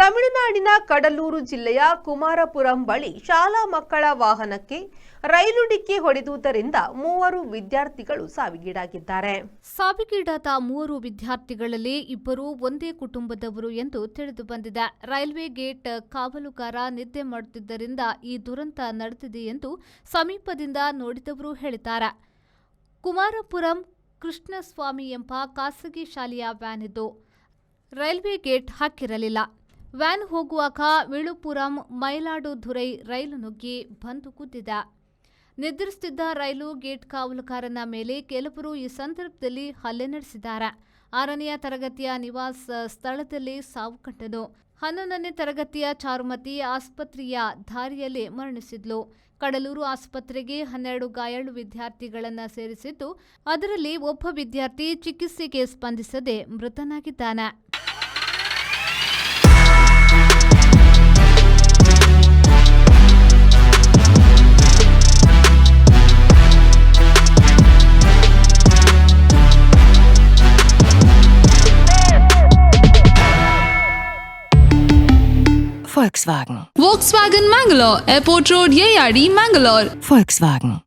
ತಮಿಳುನಾಡಿನ ಕಡಲೂರು ಜಿಲ್ಲೆಯ ಕುಮಾರಪುರಂ ಬಳಿ ಶಾಲಾ ಮಕ್ಕಳ ವಾಹನಕ್ಕೆ ರೈಲು ಡಿಕ್ಕಿ ಹೊಡೆದುದರಿಂದ 3 ವಿದ್ಯಾರ್ಥಿಗಳು ಸಾವಿಗೀಡಾಗಿದ್ದಾರೆ. ಸಾವಿಗೀಡಾದ 3 ವಿದ್ಯಾರ್ಥಿಗಳಲ್ಲಿ ಇಬ್ಬರು ಒಂದೇ ಕುಟುಂಬದವರು ಎಂದು ತಿಳಿದು ಬಂದಿದೆ. ರೈಲ್ವೆ ಗೇಟ್ ಕಾವಲುಗಾರ ನಿದ್ದೆ ಮಾಡುತ್ತಿದ್ದರಿಂದ ಈ ದುರಂತ ನಡೆದಿದೆ ಎಂದು ಸಮೀಪದಿಂದ ನೋಡಿದವರು ಹೇಳಿದ್ದಾರೆ. ಕುಮಾರಪುರಂ ಕೃಷ್ಣಸ್ವಾಮಿ ಎಂಬ ಖಾಸಗಿ ಶಾಲೆಯ ವ್ಯಾನ್ ಇದ್ದು ರೈಲ್ವೆ ಗೇಟ್ ಹಾಕಿರಲಿಲ್ಲ. ವ್ಯಾನ್ ಹೋಗುವಾಗ ವಿಳುಪುರಂ ಮೈಲಾಡುದುರೈ ರೈಲು ನುಗ್ಗಿ ಬಂದು ಗುದ್ದಿದೆ. ನಿದ್ರಿಸುತ್ತಿದ್ದ ರೈಲು ಗೇಟ್ ಕಾವಲುಗಾರನ ಮೇಲೆ ಕೆಲವರು ಈ ಸಂದರ್ಭದಲ್ಲಿ ಹಲ್ಲೆ ನಡೆಸಿದ್ದಾರೆ. 6ನೇ ತರಗತಿಯ ನಿವಾಸ್ ಸ್ಥಳದಲ್ಲಿ ಸಾವು ಕಂಡನು. 11ನೇ ತರಗತಿಯ ಚಾರುಮತಿ ಆಸ್ಪತ್ರೆಯ ದಾರಿಯಲ್ಲಿ ಮರಣಿಸಿದ್ಲು. ಕಡಲೂರು ಆಸ್ಪತ್ರೆಗೆ 12 ಗಾಯಾಳು ವಿದ್ಯಾರ್ಥಿಗಳನ್ನು ಸೇರಿಸಿದ್ದು, ಅದರಲ್ಲಿ ಒಬ್ಬ ವಿದ್ಯಾರ್ಥಿ ಚಿಕಿತ್ಸೆಗೆ ಸ್ಪಂದಿಸದೆ ಮೃತನಾಗಿದ್ದಾನೆ. Volkswagen. Volkswagen Mangalore, Airport Road, Yeyadi, Mangalore. Volkswagen.